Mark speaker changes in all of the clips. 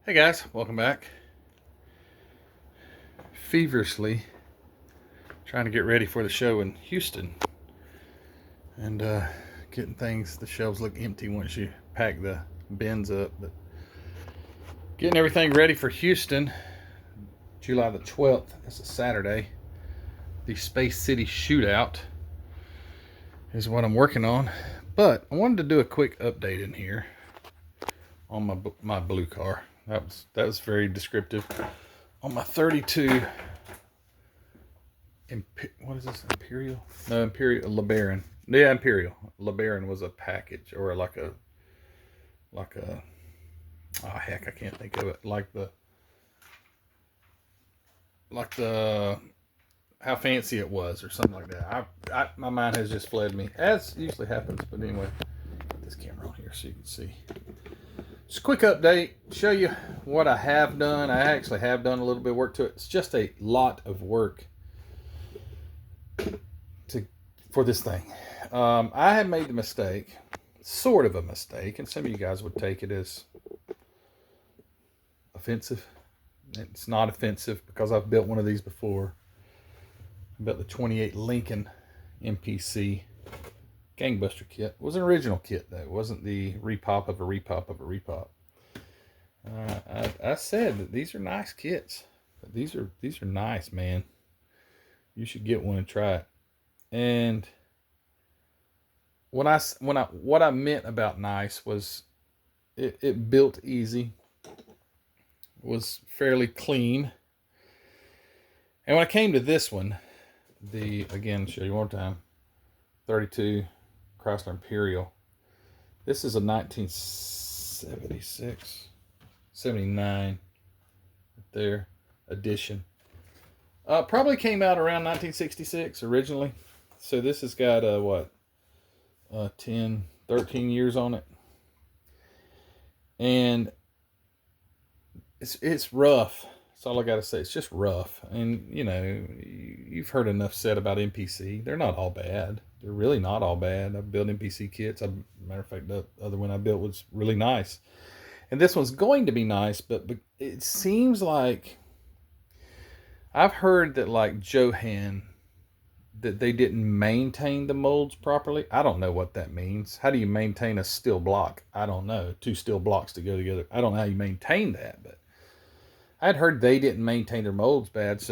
Speaker 1: Hey guys, welcome back. Feverishly trying to get ready for the show in Houston and getting things, the shelves look empty once you pack the bins up. But getting everything ready for Houston, July the 12th, that's a Saturday. The Space City Shootout is what I'm working on. But I wanted to do a quick update in here on my blue car. That was very descriptive. On my 32 what is this? Imperial? No, Imperial LeBaron. Yeah, Imperial. LeBaron was a package or like a oh heck, I can't think of it. Like the how fancy it was or something like that. My mind has just fled me, as usually happens. But anyway, put this camera on here so you can see. Just a quick update, show you what I have done. I actually have done a little bit of work to it. It's just a lot of work for this thing. I had made the mistake, sort of a mistake, and some of you guys would take it as offensive. It's not offensive because I've built one of these before. I built the 28 Lincoln MPC Gangbuster kit. It was an original kit though. It wasn't the repop of a repop of a repop. I said that these are nice kits. These are nice, man. You should get one and try it. And what I meant about nice was it built easy, was fairly clean. And when I came to this one, again, show you one more time, 32 Chrysler Imperial. This is a 1976, 79, right there, edition. Probably came out around 1966 originally. So this has got 10, 13 years on it. And it's rough. That's all I got to say. It's just rough. And, you know, you've heard enough said about MPC. They're not all bad. They're really not all bad. I've built MPC kits. Matter of fact, the other one I built was really nice. And this one's going to be nice, but it seems like I've heard that like Johan, that they didn't maintain the molds properly. I don't know what that means. How do you maintain a steel block? I don't know. Two steel blocks to go together. I don't know how you maintain that, but I'd heard they didn't maintain their molds bad,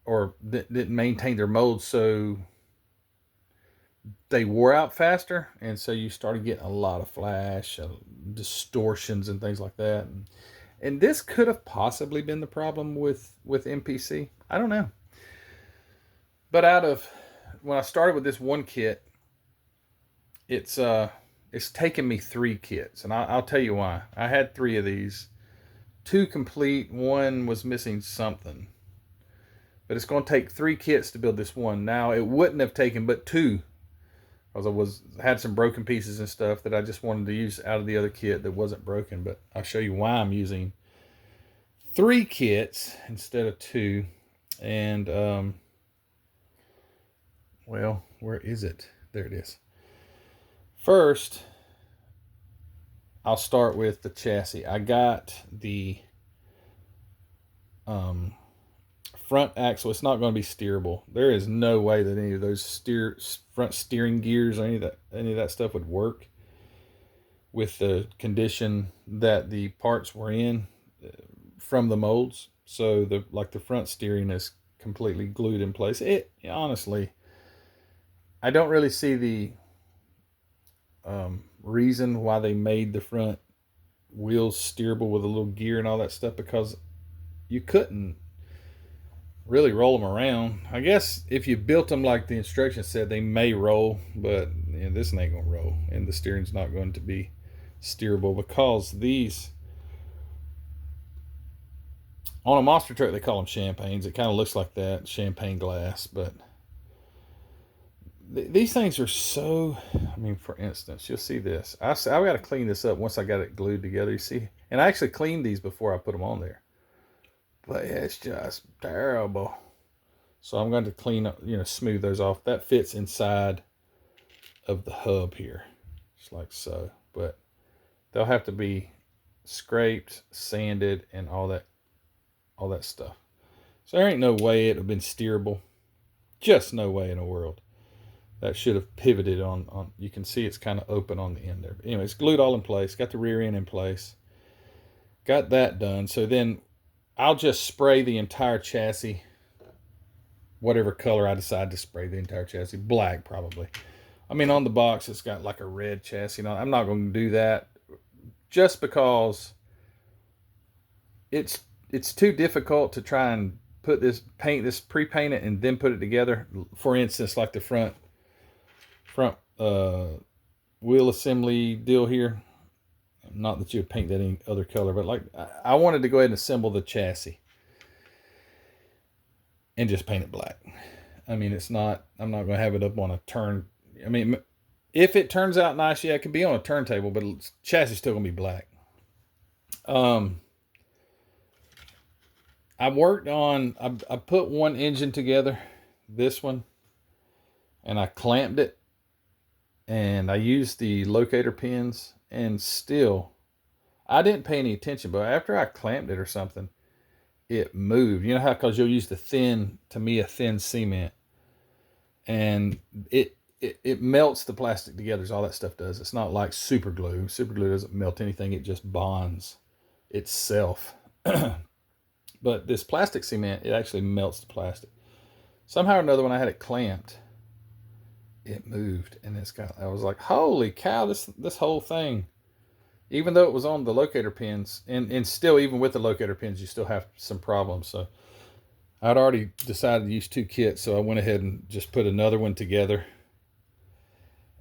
Speaker 1: or didn't maintain their molds, so they wore out faster, and so you started getting a lot of flash, distortions, and things like that. And this could have possibly been the problem with MPC. I don't know. But when I started with this one kit, it's taken me 3 kits, and I'll tell you why. I had 3 of these, 2 complete, 1 was missing something. But it's going to take 3 kits to build this one. Now it wouldn't have taken but 2, because I had some broken pieces and stuff that I just wanted to use out of the other kit that wasn't broken. But I'll show you why I'm using 3 kits instead of 2. And well, where is it? There it is. First, I'll start with the chassis. I got the front axle. It's not going to be steerable. There is no way that any of those front steering gears or any of that stuff would work with the condition that the parts were in from the molds. So the front steering is completely glued in place. It honestly, I don't really see the reason why they made the front wheels steerable with a little gear and all that stuff, because you couldn't really roll them around. I guess if you built them like the instructions said, they may roll, but this ain't gonna roll, and the steering's not going to be steerable, because these on a monster truck, they call them champagnes. It kind of looks like that, champagne glass, but these things are so, I mean, for instance, you'll see this. I've got to clean this up once I got it glued together, you see. And I actually cleaned these before I put them on there. But it's just terrible. So I'm going to clean up, smooth those off. That fits inside of the hub here, just like so. But they'll have to be scraped, sanded, and all that stuff. So there ain't no way it would have been steerable. Just no way in the world. That should have pivoted on. You can see it's kind of open on the end there. But anyway, it's glued all in place. Got the rear end in place. Got that done. So then I'll just spray the entire chassis, whatever color I decide to spray the entire chassis. Black, probably. I mean, on the box, it's got like a red chassis. I'm not going to do that just because it's too difficult to try and pre-paint it, and then put it together. For instance, like the front wheel assembly deal here. Not that you would paint that any other color, but like I wanted to go ahead and assemble the chassis and just paint it black. I mean, I'm not going to have it up on a turn. I mean, if it turns out nice, yeah, it can be on a turntable, but the chassis is still going to be black. I put one engine together, this one, and I clamped it, and I used the locator pins, and still, I didn't pay any attention, but after I clamped it or something, it moved. You know how, because you'll use a thin cement, and it melts the plastic together, is all that stuff does. It's not like super glue. Super glue doesn't melt anything, it just bonds itself. But this plastic cement, it actually melts the plastic. Somehow or another, when I had it clamped, it moved, and I was like, holy cow, this whole thing, even though it was on the locator pins, and still, even with the locator pins, you still have some problems. So I'd already decided to use 2 kits, so I went ahead and just put another one together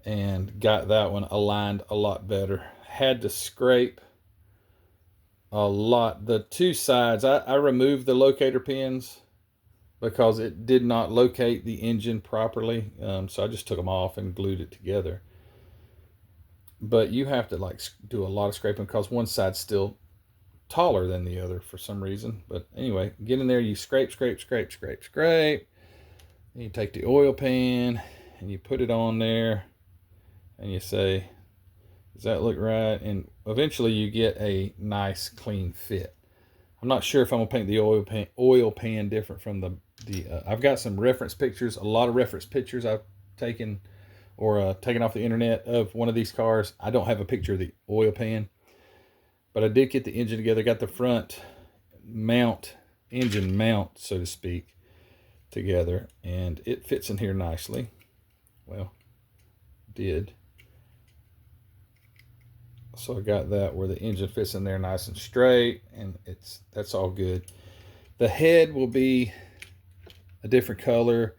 Speaker 1: and got that one aligned a lot better. Had to scrape a lot. The 2 sides, I removed the locator pins because it did not locate the engine properly. So I just took them off and glued it together. But you have to like do a lot of scraping because one side's still taller than the other for some reason. But anyway, get in there, you scrape. And you take the oil pan and you put it on there and you say, does that look right? And eventually you get a nice clean fit. I'm not sure if I'm gonna paint the oil pan different from the I've got some reference pictures, a lot of reference pictures I've taken off the internet of one of these cars. I don't have a picture of the oil pan, but I did get the engine together, got the front engine mount, so to speak, together, and it fits in here nicely. Well, did. So I got that where the engine fits in there nice and straight, and that's all good. The head will be a different color.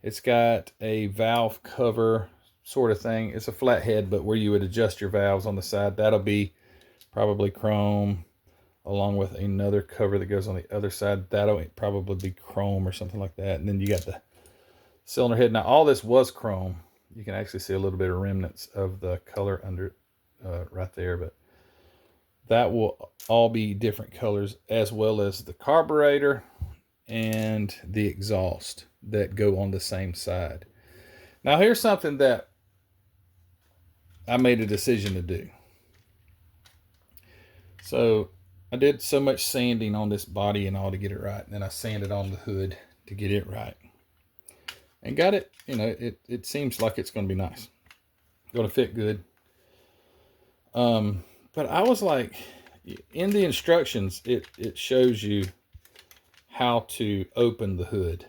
Speaker 1: It's got a valve cover sort of thing. It's a flat head, but where you would adjust your valves on the side, that'll be probably chrome, along with another cover that goes on the other side. That'll probably be chrome or something like that. And then you got the cylinder head. Now all this was chrome. You can actually see a little bit of remnants of the color under right there, but that will all be different colors, as well as the carburetor and the exhaust that go on the same side. Now here's something that I made a decision to do. So I did so much sanding on this body and all to get it right, and then I sanded on the hood to get it right, and got it. You know, it seems like it's going to be nice, going to fit good. But I was like, in the instructions, it shows you how to open the hood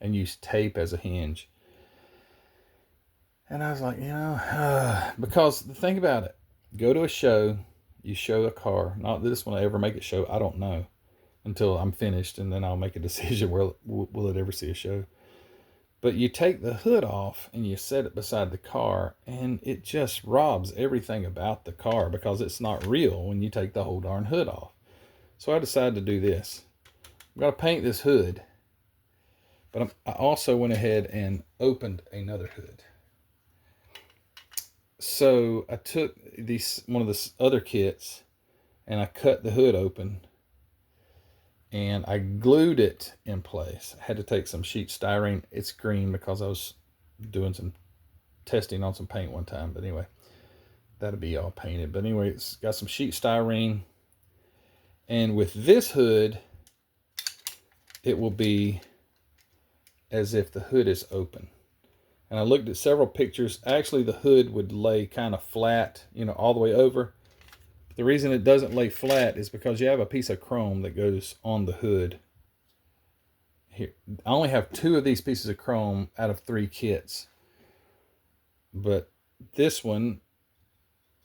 Speaker 1: and use tape as a hinge. And I was like, because the thing about it, go to a show, you show a car, not that this one will ever make a show, I don't know, until I'm finished, and then I'll make a decision, will it ever see a show. But you take the hood off and you set it beside the car, and it just robs everything about the car because it's not real when you take the whole darn hood off. So I decided to do this. I'm going to paint this hood, but I also went ahead and opened another hood. So I took one of the other kits and I cut the hood open and I glued it in place. I had to take some sheet styrene. It's green because I was doing some testing on some paint one time. But anyway, that'll be all painted. But anyway, it's got some sheet styrene And with this hood, it will be as if the hood is open. And I looked at several pictures. Actually, the hood would lay kind of flat, you know, all the way over. The reason it doesn't lay flat is because you have a piece of chrome that goes on the hood. Here, I only have 2 of these pieces of chrome out of 3 kits. But this one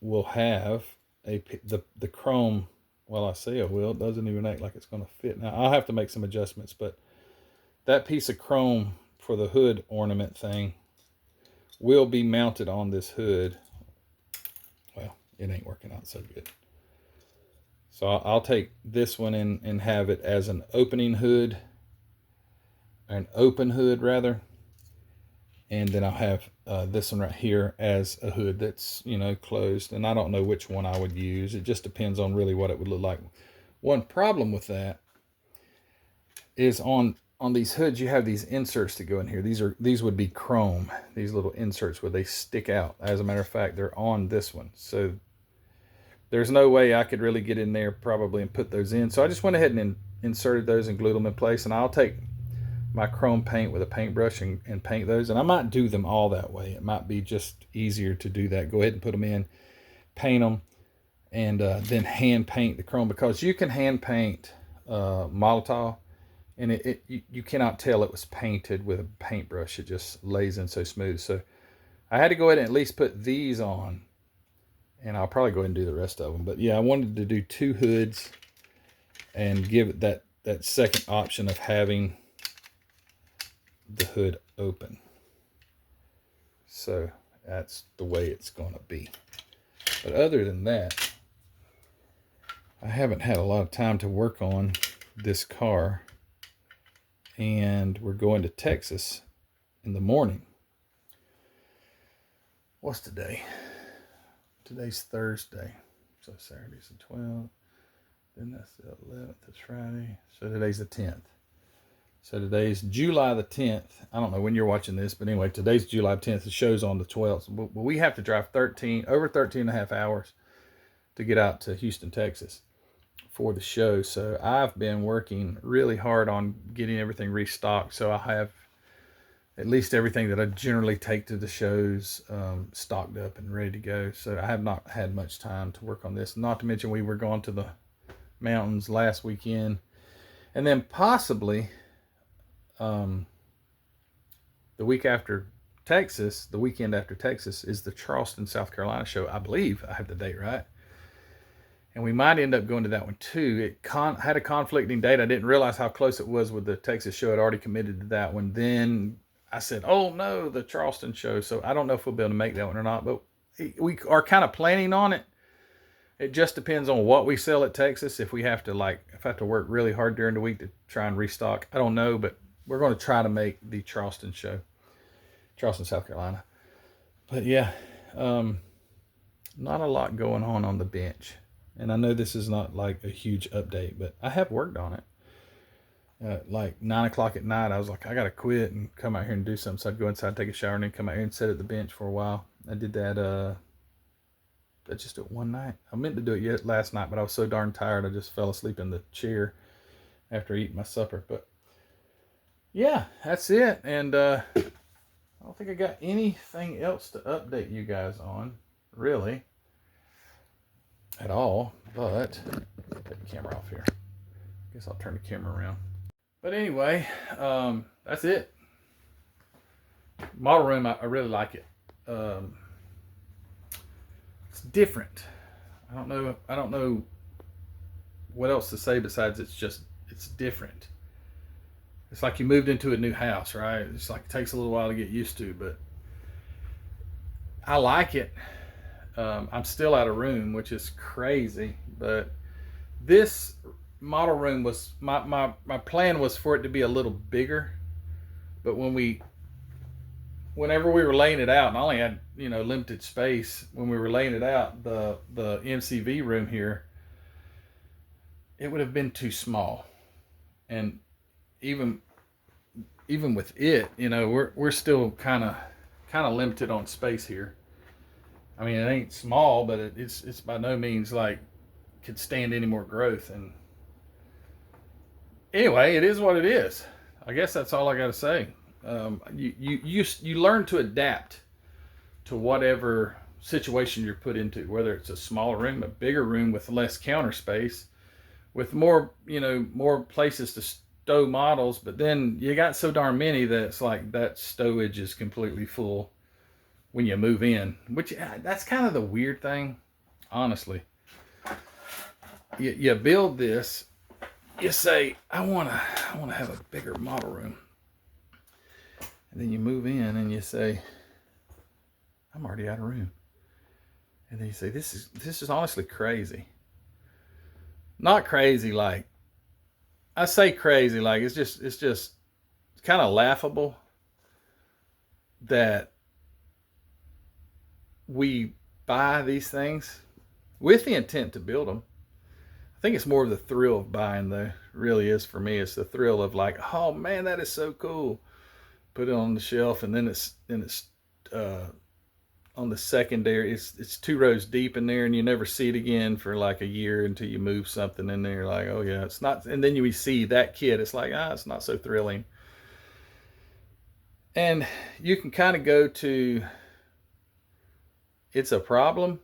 Speaker 1: will have the chrome. Well, I say it will. It doesn't even act like it's going to fit. Now, I'll have to make some adjustments, but that piece of chrome for the hood ornament thing will be mounted on this hood. Well, it ain't working out so good. So I'll take this one and have it as an opening hood, an open hood rather. And then I'll have this one right here as a hood that's, you know, closed. And I don't know which one I would use. It just depends on really what it would look like. One problem with that is on these hoods, you have these inserts to go in here. These would be chrome. These little inserts where they stick out. As a matter of fact, they're on this one. So there's no way I could really get in there probably and put those in. So I just went ahead and inserted those and glued them in place. And I'll take my chrome paint with a paintbrush and paint those. And I might do them all that way. It might be just easier to do that. Go ahead and put them in, paint them, and then hand paint the chrome, because you can hand paint Molotov, and you cannot tell it was painted with a paintbrush. It just lays in so smooth. So I had to go ahead and at least put these on, and I'll probably go ahead and do the rest of them. But yeah, I wanted to do 2 hoods and give it that second option of having the hood open. So that's the way it's going to be. But other than that, I haven't had a lot of time to work on this car, and we're going to Texas in the morning. What's today? Today's Thursday. So Saturday's the 12th. Then that's the 11th. That's Friday. So today's the 10th. So today's July the 10th. I don't know when you're watching this, but anyway, today's July 10th. The show's on the 12th. But we have to drive over 13 and a half hours to get out to Houston, Texas for the show. So I've been working really hard on getting everything restocked. So I have at least everything that I generally take to the shows stocked up and ready to go. So I have not had much time to work on this. Not to mention we were going to the mountains last weekend. And then possibly the weekend after Texas is the Charleston, South Carolina show. I believe I have the date right. And we might end up going to that one too. It had a conflicting date. I didn't realize how close it was with the Texas show. I'd already committed to that one. Then I said, oh no, the Charleston show. So I don't know if we'll be able to make that one or not, but we are kind of planning on it. It just depends on what we sell at Texas. If I have to work really hard during the week to try and restock, I don't know, but we're going to try to make the Charleston show, Charleston, South Carolina. But yeah, not a lot going on the bench. And I know this is not like a huge update, but I have worked on it. Like 9 o'clock at night, I was like, I got to quit and come out here and do something. So I'd go inside, take a shower, and then come out here and sit at the bench for a while. I did that, I just did it one night. I meant to do it last night, but I was so darn tired, I just fell asleep in the chair after eating my supper. But yeah, that's it. And I don't think I got anything else to update you guys on, really, at all. But I'll take the camera off here. I guess I'll turn the camera around. But anyway, that's it. Model room, I really like it. It's different. I don't know what else to say besides it's different. It's like you moved into a new house, right? It's like it takes a little while to get used to, but I like it. I'm still out of room, which is crazy, but this model room was my plan was for it to be a little bigger, but whenever we were laying it out, and I only had limited space when we were laying it out, the MCV room here, it would have been too small. And even with it, we're still kind of limited on space here. I mean, it ain't small, but it's by no means like could stand any more growth. And Anyway, it is what it is. I guess that's all I got to say. You learn to adapt to whatever situation you're put into, whether it's a smaller room, a bigger room with less counter space, with more, more places to stow models. But then you got so darn many that it's like that stowage is completely full when you move in, which that's kind of the weird thing, honestly. You build this, you say, I want to have a bigger model room. And then you move in and you say, I'm already out of room. And then you say, this is honestly crazy. Not crazy like, I say crazy like it's just kind of laughable that we buy these things with the intent to build them. I think it's more of the thrill of buying, though. It really is for me. It's the thrill of like, oh man, that is so cool. Put it on the shelf, and then it's uh, on the secondary. It's 2 rows deep in there, and you never see it again for like a year until you move something in there. Like, oh yeah, it's not. And then you see that kit. It's like, it's not so thrilling. And you can kind of go to, it's a problem,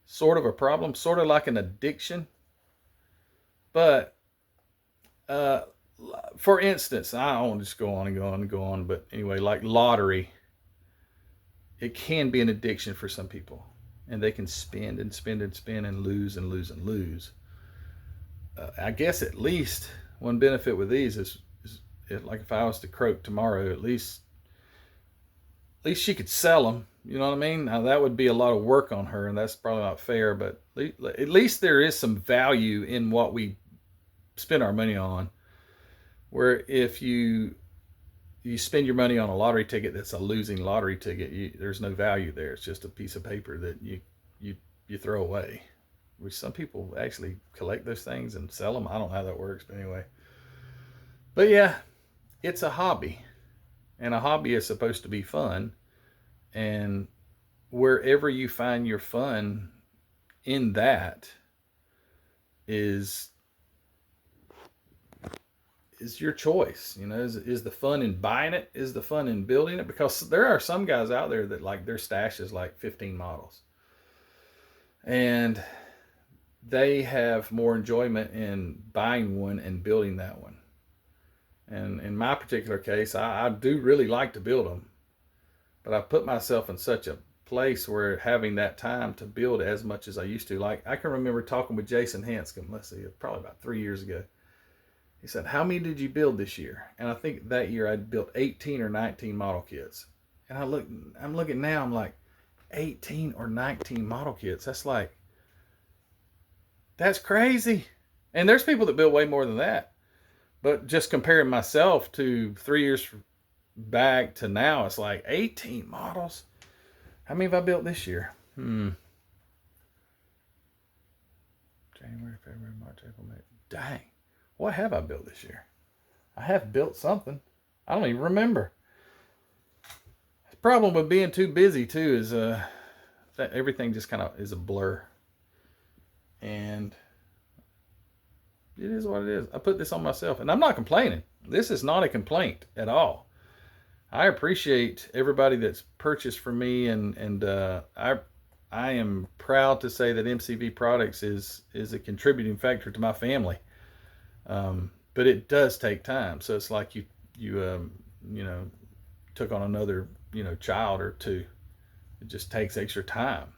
Speaker 1: sort of a problem, sort of like an addiction. But uh, for instance, I don't want to just go on and go on and go on, but anyway, like lottery, it can be an addiction for some people, and they can spend and spend and spend and lose and lose and lose. I guess at least one benefit with these is like if I was to croak tomorrow, at least she could sell them. You know what I mean? Now that would be a lot of work on her, and that's probably not fair. But at least there is some value in what we spend our money on. Where if you spend your money on a lottery ticket that's a losing lottery ticket, there's no value there. It's just a piece of paper that you throw away. Which some people actually collect those things and sell them. I don't know how that works, but anyway. But yeah, it's a hobby, and a hobby is supposed to be fun. And wherever you find your fun in that is is your choice. Is the fun in buying it? Is the fun in building it? Because there are some guys out there that like their stash is like 15 models, and they have more enjoyment in buying one and building that one. And in my particular case, I do really like to build them, but I put myself in such a place where having that time to build as much as I used to. Like I can remember talking with Jason Hanscom, let's see, probably about 3 years ago. He said, how many did you build this year? And I think that year I'd built 18 or 19 model kits. And I'm looking now, I'm like, 18 or 19 model kits. That's crazy. And there's people that build way more than that. But just comparing myself to 3 years back to now, it's like 18 models. How many have I built this year? January, February, March, April, May. Dang. What have I built this year? I have built something. I don't even remember. The problem with being too busy too is that everything just kind of is a blur. And it is what it is. I put this on myself, and I'm not complaining. This is not a complaint at all. I appreciate everybody that's purchased from me, and I am proud to say that MCV Products is a contributing factor to my family. But it does take time. So it's like you took on another child or two. It just takes extra time.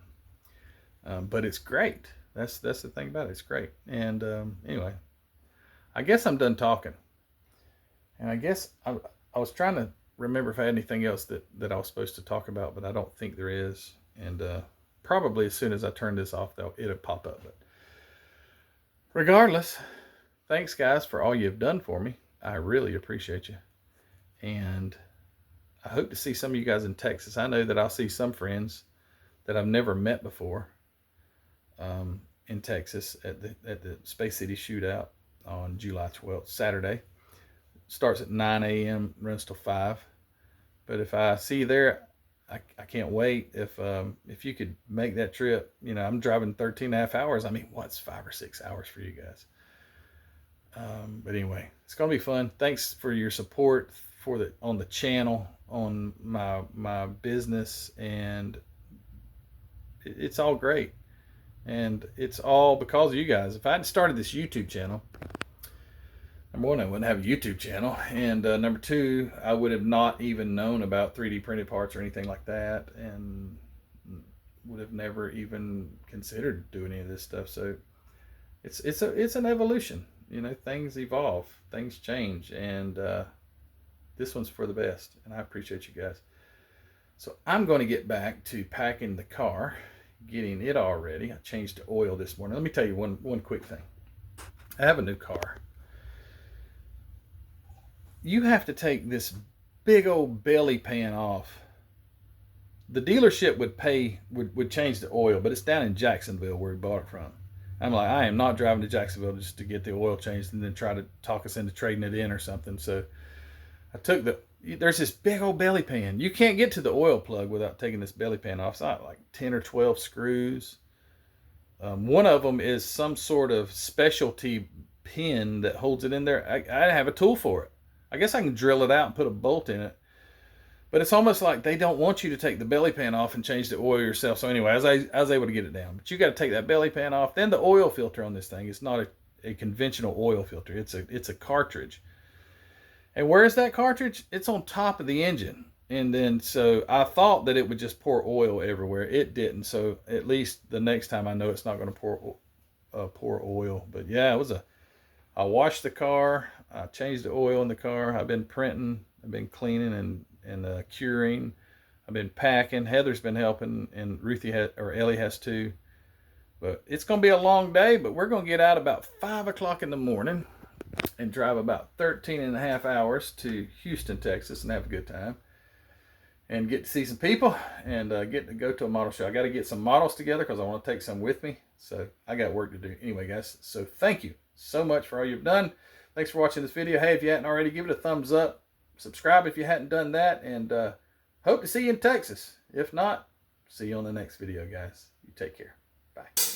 Speaker 1: But it's great. That's the thing about it. It's great. And anyway, I guess I'm done talking. And I guess I was trying to remember if I had anything else that I was supposed to talk about, but I don't think there is. And probably as soon as I turn this off, it'll pop up. But regardless, thanks guys for all you've done for me. I really appreciate you. And I hope to see some of you guys in Texas. I know that I'll see some friends that I've never met before in Texas at the Space City Shootout on July 12th, Saturday. Starts at 9 a.m., runs till 5. But if I see you there, I can't wait. If you could make that trip, I'm driving 13 and a half hours. I mean, what's 5 or 6 hours for you guys? But anyway, it's gonna be fun. Thanks for your support on the channel, on my business, and it's all great. And it's all because of you guys. If I hadn't started this YouTube channel, number one, I wouldn't have a YouTube channel, and number two, I would have not even known about 3D printed parts or anything like that, and would have never even considered doing any of this stuff. So it's an evolution. You know, things evolve, things change, and this one's for the best. And I appreciate you guys. So I'm going to get back to packing the car, getting it all ready. I changed the oil this morning. Let me tell you one quick thing. I have a new car. You have to take this big old belly pan off. The dealership would change the oil, but it's down in Jacksonville where we bought it from. I'm like, I am not driving to Jacksonville just to get the oil changed and then try to talk us into trading it in or something. So I took there's this big old belly pan. You can't get to the oil plug without taking this belly pan off. It's like 10 or 12 screws. One of them is some sort of specialty pin that holds it in there. I have a tool for it. I guess I can drill it out and put a bolt in it. But it's almost like they don't want you to take the belly pan off and change the oil yourself. So anyway, I was able to get it down. But you got to take that belly pan off. Then the oil filter on this thing is not a conventional oil filter. It's a cartridge. And where is that cartridge? It's on top of the engine. And then so I thought that it would just pour oil everywhere. It didn't. So at least the next time I know it's not going to pour oil. But yeah, I washed the car. I changed the oil in the car. I've been printing. I've been cleaning and curing. I've been packing. Heather's been helping, and Ellie has too. But it's going to be a long day, but we're going to get out about 5 o'clock in the morning and drive about 13 and a half hours to Houston, Texas, and have a good time. And get to see some people and get to go to a model show. I got to get some models together because I want to take some with me. So I got work to do. Anyway, guys, so thank you so much for all you've done. Thanks for watching this video. Hey, if you hadn't already, give it a thumbs up. Subscribe if you hadn't done that, and hope to see you in Texas. If not, see you on the next video, guys. You take care. Bye.